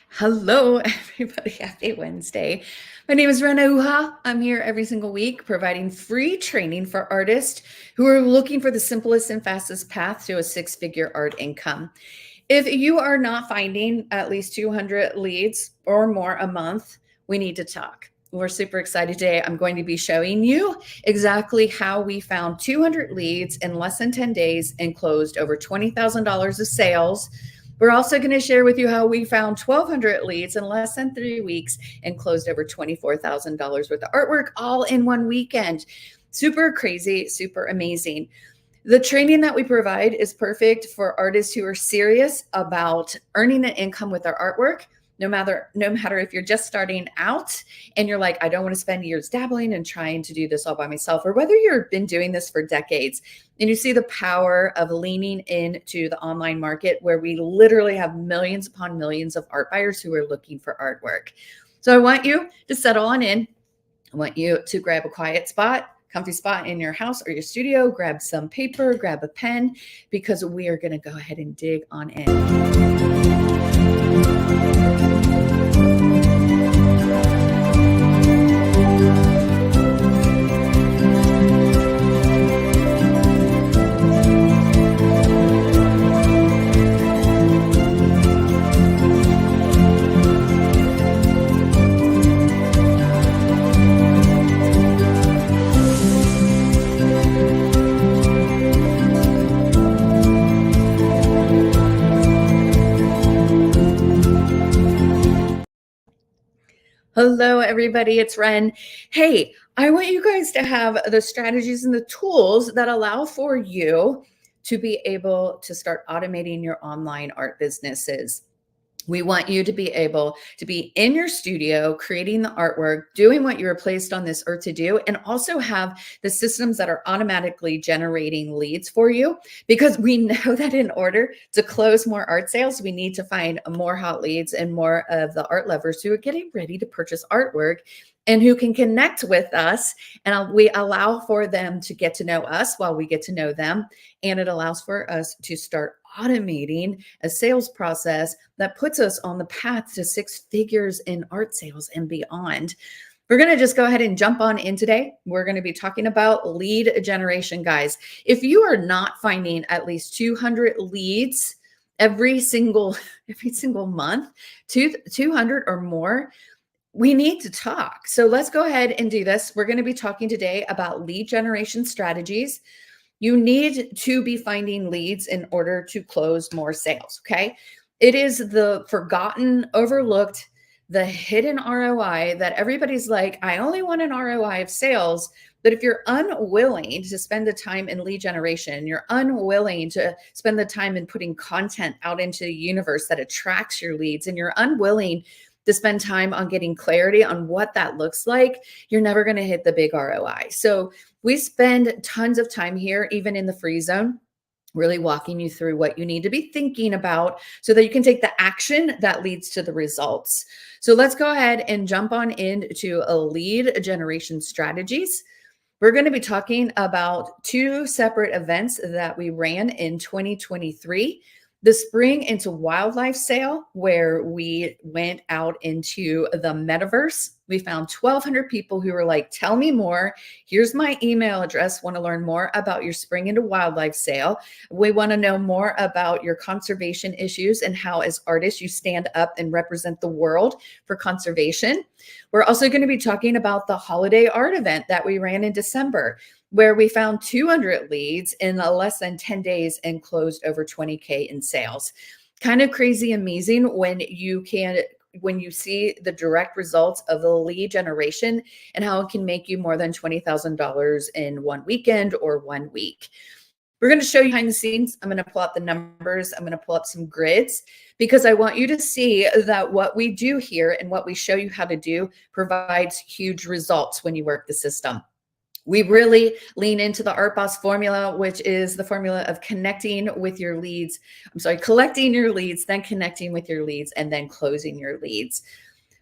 Hello, everybody. Happy Wednesday. My name is Rena Uha. I'm here every single week providing free training for artists who are looking for the simplest and fastest path to a six-figure art income. If you are not finding at least 200 leads or more a month, we need to talk. We're super excited today. I'm going to be showing you exactly how we found 200 leads in less than 10 days and closed over $20,000 of sales. We're also going to share with you how we found 1,200 leads in less than 3 weeks and closed over $24,000 worth of artwork all in one weekend. Super crazy, super amazing. The training that we provide is perfect for artists who are serious about earning an income with their artwork. No matter if you're just starting out and you're like, I don't want to spend years dabbling and trying to do this all by myself, or whether you've been doing this for decades and you see the power of leaning into the online market where we literally have millions upon millions of art buyers who are looking for artwork. So I want you to settle on in. I want you to grab a quiet spot, comfy spot in your house or your studio, grab some paper, grab a pen, because we are going to go ahead and dig on in. Hello, everybody. It's Ren. Hey, I want you guys to have the strategies and the tools that allow for you to be able to start automating your online art businesses. We want you to be able to be in your studio, creating the artwork, doing what you were placed on this earth to do, and also have the systems that are automatically generating leads for you. Because we know that in order to close more art sales, we need to find more hot leads and more of the art lovers who are getting ready to purchase artwork and who can connect with us. And we allow for them to get to know us while we get to know them. And it allows for us to start automating a sales process that puts us on the path to six figures in art sales and beyond. We're going to just go ahead and jump on in today. We're going to be talking about lead generation, guys. If you are not finding at least 200 leads every single month, 200 or more, we need to talk. So let's go ahead and do this. We're going to be talking today about lead generation strategies. You need to be finding leads in order to close more sales, okay? It is the forgotten, overlooked, the hidden ROI that everybody's like, I only want an ROI of sales. But if you're unwilling to spend the time in lead generation, you're unwilling to spend the time in putting content out into the universe that attracts your leads, and you're unwilling to spend time on getting clarity on what that looks like, you're never going to hit the big ROI. So we spend tons of time here, even in the free zone, really walking you through what you need to be thinking about so that you can take the action that leads to the results. So let's go ahead and jump on into a lead generation strategies. We're going to be talking about two separate events that we ran in 2023. The spring into wildlife sale, where we went out into the metaverse. We found 1,200 people who were like, tell me more. Here's my email address. Want to learn more about your spring into wildlife sale. We want to know more about your conservation issues and how, as artists, you stand up and represent the world for conservation. We're also going to be talking about the holiday art event that we ran in December, where we found 200 leads in less than 10 days and closed over 20K in sales. Kind of crazy amazing when you see the direct results of the lead generation and how it can make you more than $20,000 in one weekend or 1 week. We're going to show you behind the scenes. I'm going to pull up the numbers. I'm going to pull up some grids because I want you to see that what we do here and what we show you how to do provides huge results when you work the system. We really lean into the Art Boss formula, which is the formula of collecting your leads, then connecting with your leads, and then closing your leads.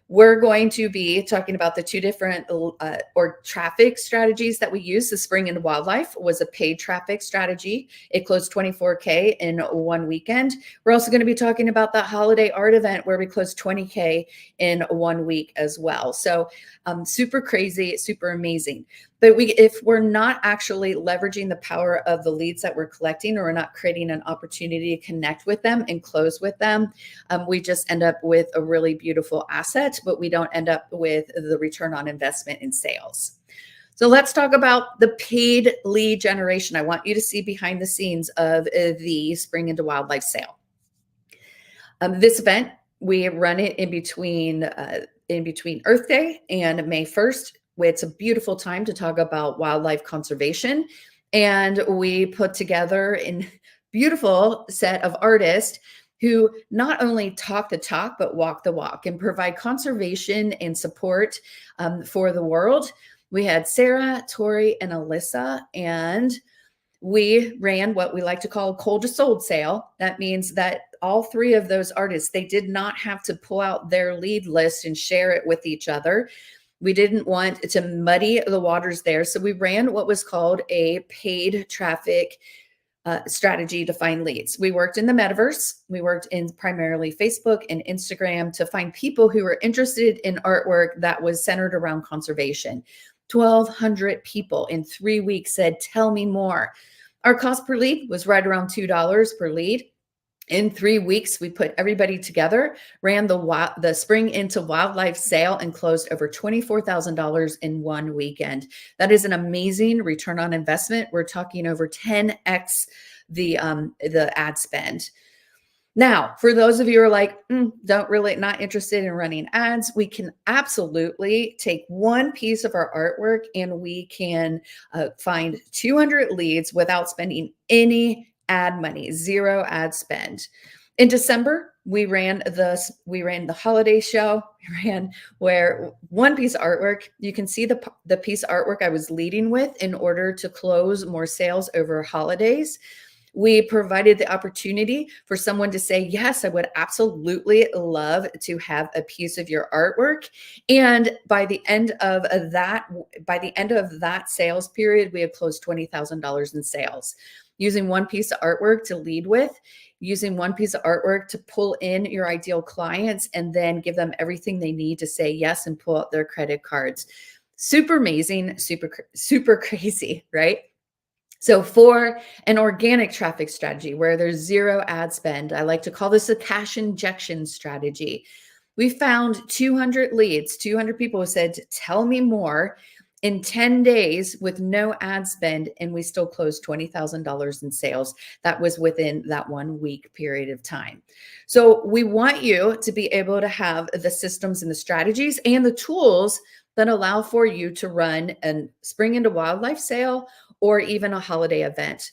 We're going to be talking about the two different or traffic strategies that we use. The Spring into Wildlife was a paid traffic strategy. It closed 24K in one weekend. We're also going to be talking about the holiday art event where we closed 20K in 1 week as well. So super crazy, super amazing. But if we're not actually leveraging the power of the leads that we're collecting, or we're not creating an opportunity to connect with them and close with them, we just end up with a really beautiful asset, but we don't end up with the return on investment in sales. So let's talk about the paid lead generation. I want you to see behind the scenes of the Spring into Wildlife sale. This event, we run it in between Earth Day and May 1st. It's a beautiful time to talk about wildlife conservation. And we put together a beautiful set of artists who not only talk the talk, but walk the walk and provide conservation and support for the world. We had Sarah, Tori, and Alyssa, and we ran what we like to call a cold to sold sale. That means that all three of those artists, they did not have to pull out their lead list and share it with each other. We didn't want to muddy the waters there. So we ran what was called a paid traffic strategy to find leads. We worked in the metaverse. We worked in primarily Facebook and Instagram to find people who were interested in artwork that was centered around conservation. 1,200 people in 3 weeks said, tell me more. Our cost per lead was right around $2 per lead. In 3 weeks, we put everybody together, ran the Spring into Wildlife sale, and closed over $24,000 in one weekend. That is an amazing return on investment. We're talking over 10x the ad spend. Now, for those of you who are like, not interested in running ads, we can absolutely take one piece of our artwork and we can find 200 leads without spending any ad money, zero ad spend. In December, we ran the holiday show. We ran where one piece of artwork, you can see the piece of artwork I was leading with in order to close more sales over holidays. We provided the opportunity for someone to say, yes, I would absolutely love to have a piece of your artwork. And by the end of that sales period, we had closed $20,000 in sales. Using one piece of artwork to lead with, using one piece of artwork to pull in your ideal clients, and then give them everything they need to say yes and pull out their credit cards. Super amazing, super crazy, right? So for an organic traffic strategy where there's zero ad spend, I like to call this a cash injection strategy. We found 200 leads, 200 people who said, tell me more, in 10 days with no ad spend, and we still closed $20,000 in sales. That was within that 1 week period of time. So we want you to be able to have the systems and the strategies and the tools that allow for you to run a Spring into Wildlife sale or even a holiday event.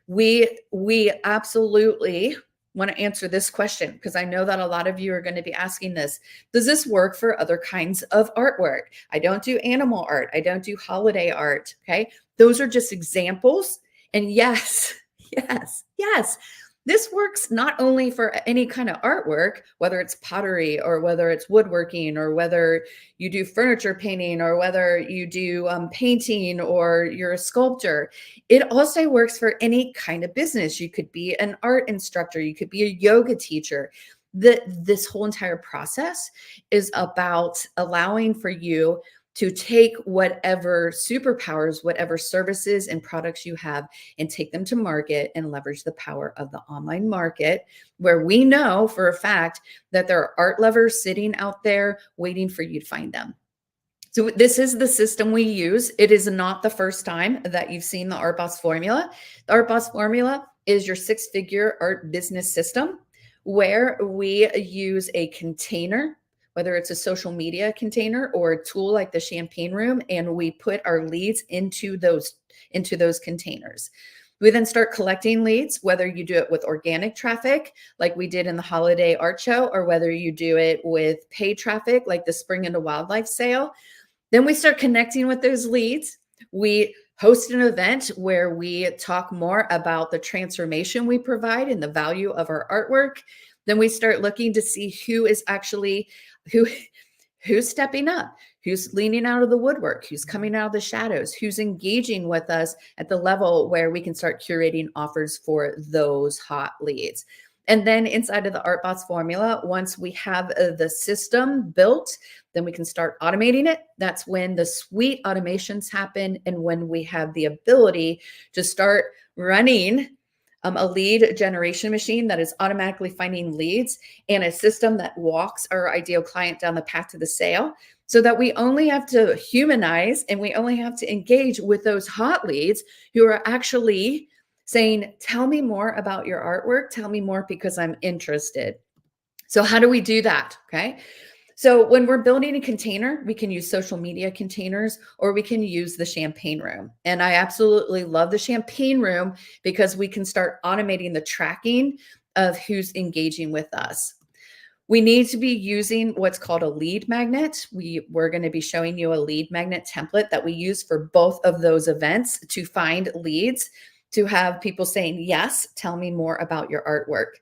We absolutely want to answer this question because I know that a lot of you are going to be asking this. Does this work for other kinds of artwork? I don't do animal art. I don't do holiday art. Okay. Those are just examples. And yes, yes. This works not only for any kind of artwork, whether it's pottery or whether it's woodworking or whether you do furniture painting or whether you do painting or you're a sculptor. It also works for any kind of business. You could be an art instructor. You could be a yoga teacher. This whole entire process is about allowing for you to take whatever superpowers, whatever services and products you have, and take them to market and leverage the power of the online market, where we know for a fact that there are art lovers sitting out there waiting for you to find them. So this is the system we use. It is not the first time that you've seen the Art Boss formula. The Art Boss formula is your six-figure art business system where we use a container, whether it's a social media container or a tool like the Champagne Room, and we put our leads into those containers. We then start collecting leads, whether you do it with organic traffic, like we did in the holiday art show, or whether you do it with paid traffic, like the Spring into Wildlife sale. Then we start connecting with those leads. We host an event where we talk more about the transformation we provide and the value of our artwork. Then we start looking to see who who's stepping up, who's leaning out of the woodwork, who's coming out of the shadows, who's engaging with us at the level where we can start curating offers for those hot leads. And then inside of the ArtBots formula, once we have the system built, then we can start automating it. That's when the sweet automations happen and when we have the ability to start running a lead generation machine that is automatically finding leads and a system that walks our ideal client down the path to the sale, so that we only have to humanize and we only have to engage with those hot leads who are actually saying, tell me more about your artwork. Tell me more because I'm interested. So how do we do that? Okay. So when we're building a container, we can use social media containers or we can use the champagne room. And I absolutely love the champagne room because we can start automating the tracking of who's engaging with us. We need to be using what's called a lead magnet. We're going to be showing you a lead magnet template that we use for both of those events to find leads, to have people saying, yes, tell me more about your artwork.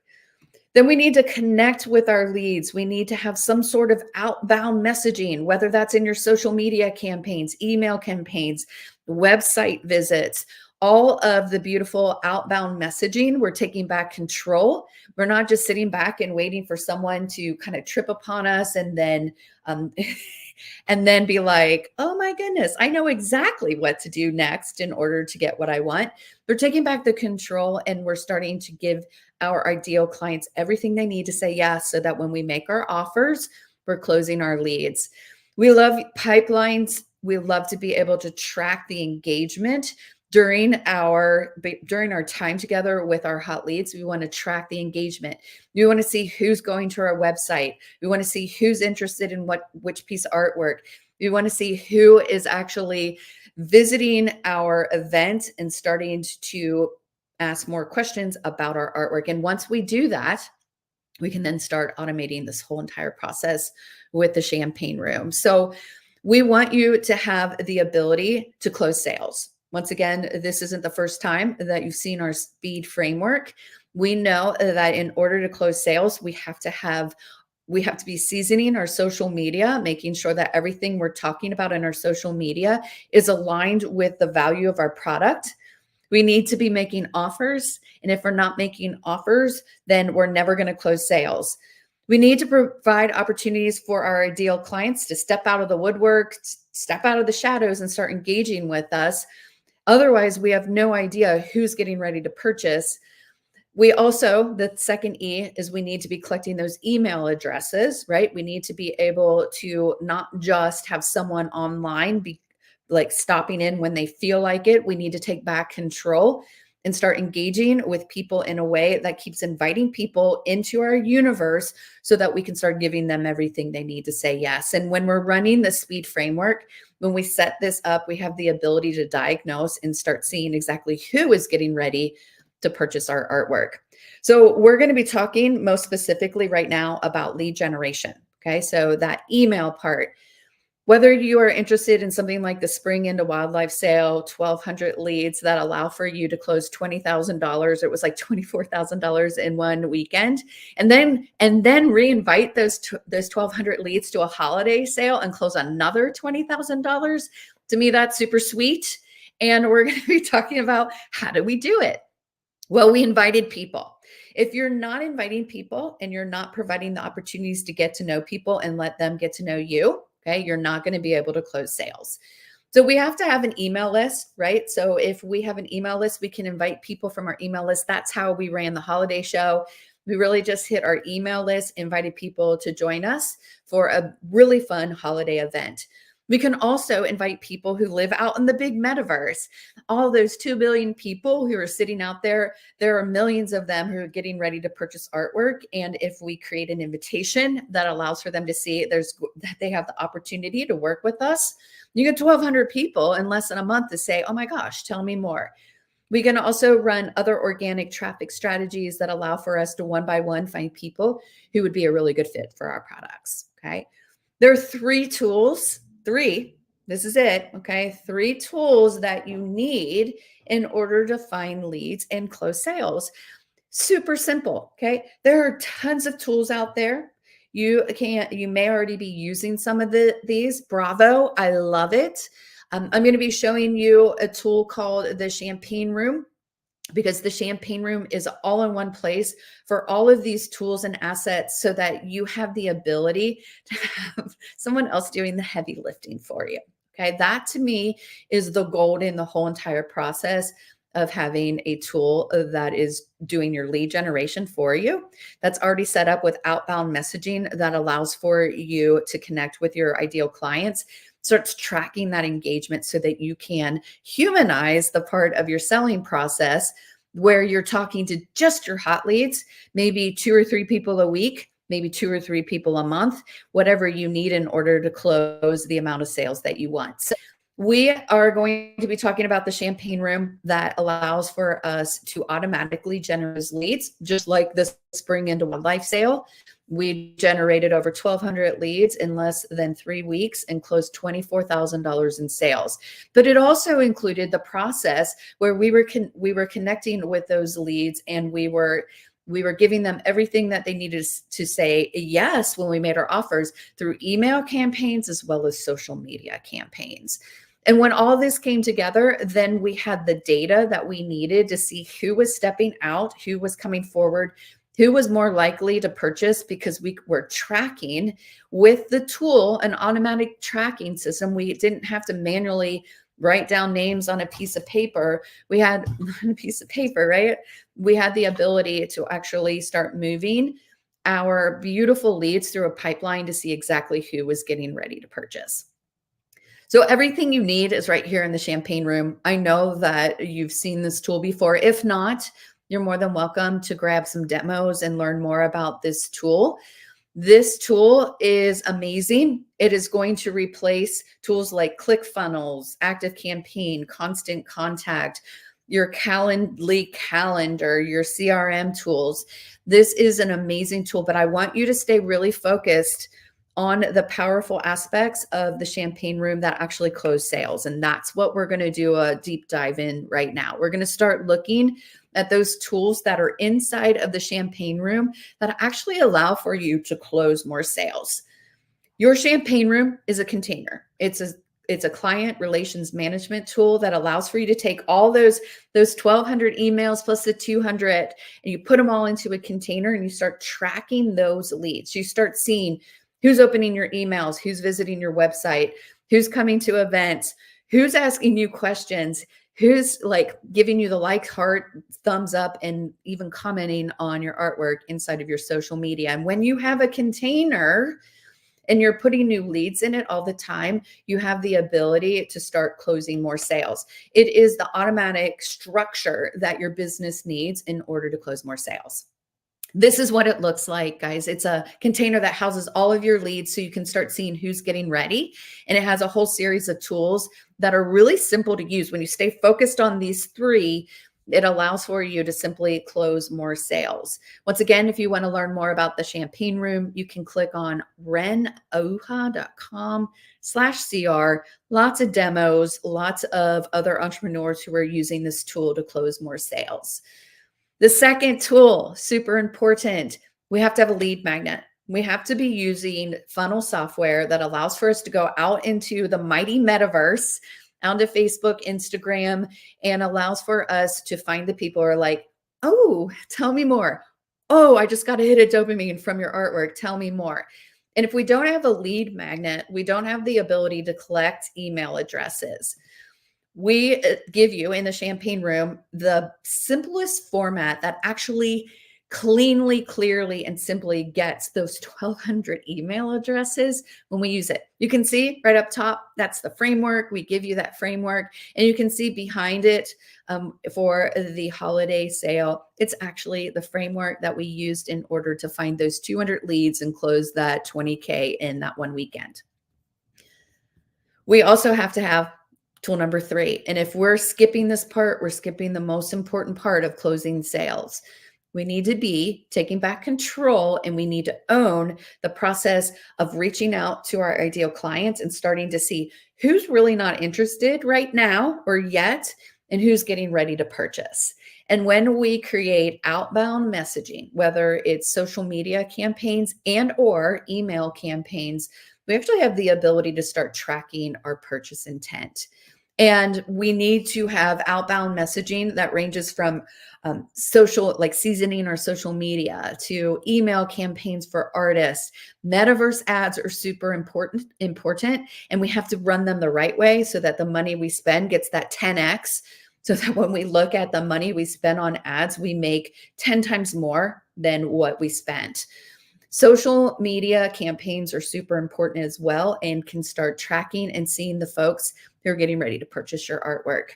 Then we need to connect with our leads. We need to have some sort of outbound messaging, whether that's in your social media campaigns, email campaigns, website visits, all of the beautiful outbound messaging. We're taking back control. We're not just sitting back and waiting for someone to kind of trip upon us and then and then be like, oh my goodness, I know exactly what to do next in order to get what I want. We're taking back the control and we're starting to give our ideal clients everything they need to say yes, so that when we make our offers, we're closing our leads. We love pipelines. We love to be able to track the engagement during our time together with our hot leads. We want to track the engagement. We want to see who's going to our website. We want to see who's interested in which piece of artwork. We want to see who is actually visiting our event and starting to ask more questions about our artwork. And once we do that, we can then start automating this whole entire process with the champagne room. So we want you to have the ability to close sales. Once again, this isn't the first time that you've seen our speed framework. We know that in order to close sales, we have to be seasoning our social media, making sure that everything we're talking about in our social media is aligned with the value of our product. We need to be making offers. And if we're not making offers, then we're never going to close sales. We need to provide opportunities for our ideal clients to step out of the woodwork, step out of the shadows and start engaging with us. Otherwise, we have no idea who's getting ready to purchase. We also, the second E is we need to be collecting those email addresses, right? We need to be able to not just have someone online be like stopping in when they feel like it. We need to take back control and start engaging with people in a way that keeps inviting people into our universe so that we can start giving them everything they need to say yes. And when we're running the speed framework, when we set this up, we have the ability to diagnose and start seeing exactly who is getting ready to purchase our artwork. So we're going to be talking most specifically right now about lead generation. Okay, so that email part. Whether you are interested in something like the Spring into Wildlife Sale, 1,200 leads that allow for you to close $20,000, it was like $24,000 in one weekend, and then reinvite those 1,200 leads to a holiday sale and close another $20,000. To me, that's super sweet. And we're going to be talking about how do we do it? Well, we invited people. If you're not inviting people and you're not providing the opportunities to get to know people and let them get to know you, okay, you're not going to be able to close sales. So we have to have an email list, right? So if we have an email list, we can invite people from our email list. That's how we ran the holiday show. We really just hit our email list, invited people to join us for a really fun holiday event. We can also invite people who live out in the big metaverse. All those 2 billion people who are sitting out there, there are millions of them who are getting ready to purchase artwork. And if we create an invitation that allows for them to see that they have the opportunity to work with us, you get 1,200 people in less than a month to say, oh my gosh, tell me more. We can also run other organic traffic strategies that allow for us to one by one find people who would be a really good fit for our products. Okay. There are 3 tools. This is it, okay? 3 tools that you need in order to find leads and close sales. Super simple, okay? There are tons of tools out there. You may already be using some of these. Bravo, I love it. I'm going to be showing you a tool called the Champagne Room, because the Champagne Room is all in one place for all of these tools and assets, so that you have the ability to have someone else doing the heavy lifting for you. Okay, that to me is the gold in the whole entire process of having a tool that is doing your lead generation for you, that's already set up with outbound messaging that allows for you to connect with your ideal clients, starts tracking that engagement so that you can humanize the part of your selling process where you're talking to just your hot leads, maybe 2 or 3 people a week, maybe 2 or 3 people a month, whatever you need in order to close the amount of sales that you want. So we are going to be talking about the Champagne Room that allows for us to automatically generate leads, just like the Spring into Wildlife sale. We generated over 1,200 leads in less than 3 weeks and closed $24,000 in sales. But it also included the process where we were connecting with those leads, and we were giving them everything that they needed to say yes when we made our offers, through email campaigns as well as social media campaigns. And when all this came together, then we had the data that we needed to see who was stepping out, who was coming forward, who was more likely to purchase, because we were tracking with the tool, an automatic tracking system. We didn't have to manually write down names on a piece of paper. We had on a piece of paper, right? We had the ability to actually start moving our beautiful leads through a pipeline to see exactly who was getting ready to purchase. So everything you need is right here in the Champagne Room. I know that you've seen this tool before. If not, you're more than welcome to grab some demos and learn more about this tool. This tool is amazing. It is going to replace tools like ClickFunnels, ActiveCampaign, Constant Contact, your Calendly calendar, your CRM tools. This is an amazing tool, but I want you to stay really focused on the powerful aspects of the Champagne Room that actually close sales. And that's what we're going to do a deep dive in right now. We're going to start looking at those tools that are inside of the Champagne Room that actually allow for you to close more sales. Your Champagne Room is a container. It's a client relations management tool that allows for you to take all those 1,200 emails plus the 200, and you put them all into a container, and you start tracking those leads. You start seeing who's opening your emails, who's visiting your website, who's coming to events, who's asking you questions, who's like giving you the like, heart, thumbs up, and even commenting on your artwork inside of your social media. And when you have a container and you're putting new leads in it all the time, you have the ability to start closing more sales. It is the automatic structure that your business needs in order to close more sales. This is what it looks like, guys. It's a container that houses all of your leads so you can start seeing who's getting ready. And it has a whole series of tools that are really simple to use. When you stay focused on these 3, it allows for you to simply close more sales. Once again, if you want to learn more about the Champagne Room, you can click on renoha.com/CR. Lots of demos, lots of other entrepreneurs who are using this tool to close more sales. The second tool, super important, we have to have a lead magnet. We have to be using funnel software that allows for us to go out into the mighty metaverse, onto Facebook, Instagram, and allows for us to find the people who are like, oh, tell me more. Oh, I just got a hit of dopamine from your artwork. Tell me more. And if we don't have a lead magnet, we don't have the ability to collect email addresses. We give you in the Champagne Room the simplest format that actually cleanly, clearly, and simply gets those 1,200 email addresses when we use it. You can see right up top, that's the framework. We give you that framework, and you can see behind it for the holiday sale, it's actually the framework that we used in order to find those 200 leads and close that 20K in that one weekend. We also have to have tool number 3. And if we're skipping this part, we're skipping the most important part of closing sales. We need to be taking back control, and we need to own the process of reaching out to our ideal clients and starting to see who's really not interested right now or yet, and who's getting ready to purchase. And when we create outbound messaging, whether it's social media campaigns and or email campaigns, we actually have the ability to start tracking our purchase intent. And we need to have outbound messaging that ranges from social, like seasoning our social media, to email campaigns for artists. Metaverse ads are super important, and we have to run them the right way so that the money we spend gets that 10x. So that when we look at the money we spend on ads, we make 10 times more than what we spent. Social media campaigns are super important as well and can start tracking and seeing the folks who are getting ready to purchase your artwork.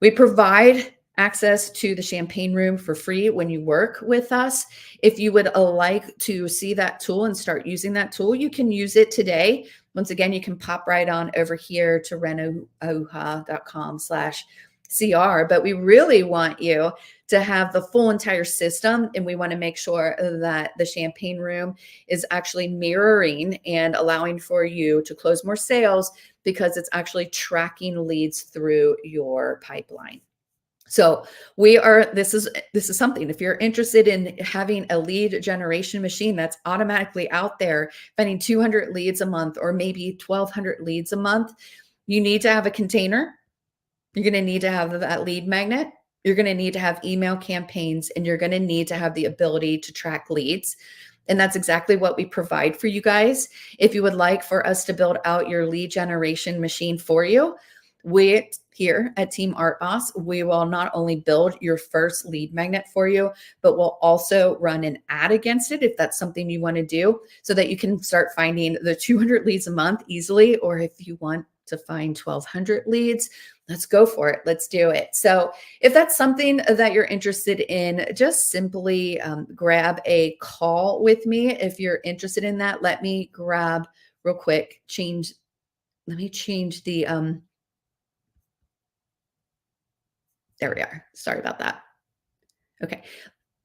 We provide access to the champagne room for free when you work with us. If you would like to see that tool and start using that tool, you can use it today. Once again, you can pop right on over here to renoauha.com/CR, but we really want you to have the full entire system. And we want to make sure that the champagne room is actually mirroring and allowing for you to close more sales because it's actually tracking leads through your pipeline. So this is something, if you're interested in having a lead generation machine that's automatically out there finding 200 leads a month or maybe 1,200 leads a month, you need to have a container. You're going to need to have that lead magnet. You're going to need to have email campaigns, and you're going to need to have the ability to track leads. And that's exactly what we provide for you guys. If you would like for us to build out your lead generation machine for you, we here at Team Art Boss, we will not only build your first lead magnet for you, but we'll also run an ad against it if that's something you want to do, so that you can start finding the 200 leads a month easily. Or if you want to find 1,200 leads, let's go for it. Let's do it. So if that's something that you're interested in, just simply grab a call with me. If you're interested in that, let me grab real quick, let me change the, there we are. Sorry about that. Okay.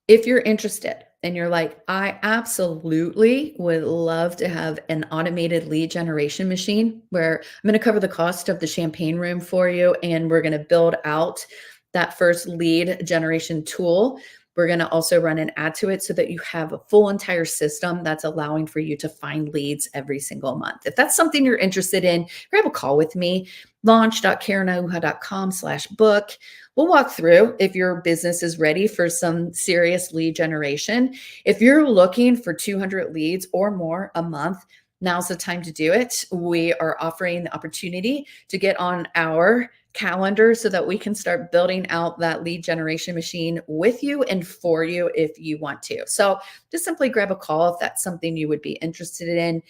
If you're interested and you're like, I absolutely would love to have an automated lead generation machine where I'm going to cover the cost of the champagne room for you, and we're going to build out that first lead generation tool. We're going to also run an ad to it so that you have a full entire system that's allowing for you to find leads every single month. If that's something you're interested in, grab a call with me, launch.karenauha.com/book. We'll walk through if your business is ready for some serious lead generation. If you're looking for 200 leads or more a month, now's the time to do it. We are offering the opportunity to get on our calendar so that we can start building out that lead generation machine with you and for you if you want to. So just simply grab a call if that's something you would be interested in.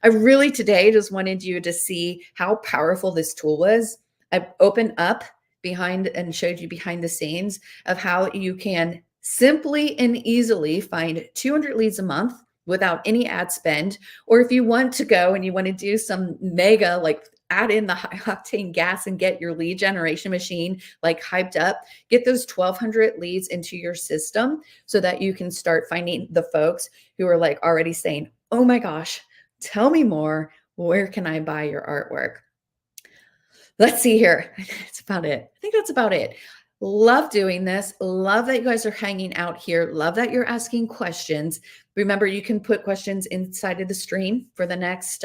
I really today just wanted you to see how powerful this tool was. I opened up behind and showed you behind the scenes of how you can simply and easily find 200 leads a month without any ad spend. Or if you want to go and you want to do some mega, like add in the high octane gas and get your lead generation machine like hyped up, get those 1,200 leads into your system so that you can start finding the folks who are like already saying, oh my gosh, tell me more. Where can I buy your artwork? Let's see here. That's about it. I think that's about it. Love doing this. Love that you guys are hanging out here. Love that you're asking questions. Remember, you can put questions inside of the stream for the next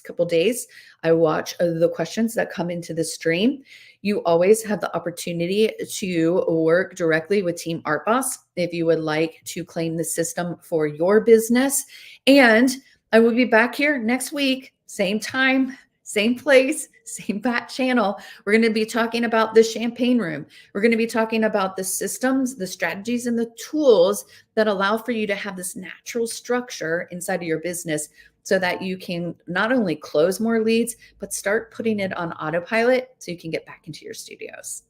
couple days. I watch the questions that come into the stream. You always have the opportunity to work directly with Team Art Boss if you would like to claim the system for your business. And I will be back here next week, same time, same place, same bat channel. We're going to be talking about the champagne room. We're going to be talking about the systems, the strategies, and the tools that allow for you to have this natural structure inside of your business so that you can not only close more leads, but start putting it on autopilot so you can get back into your studios.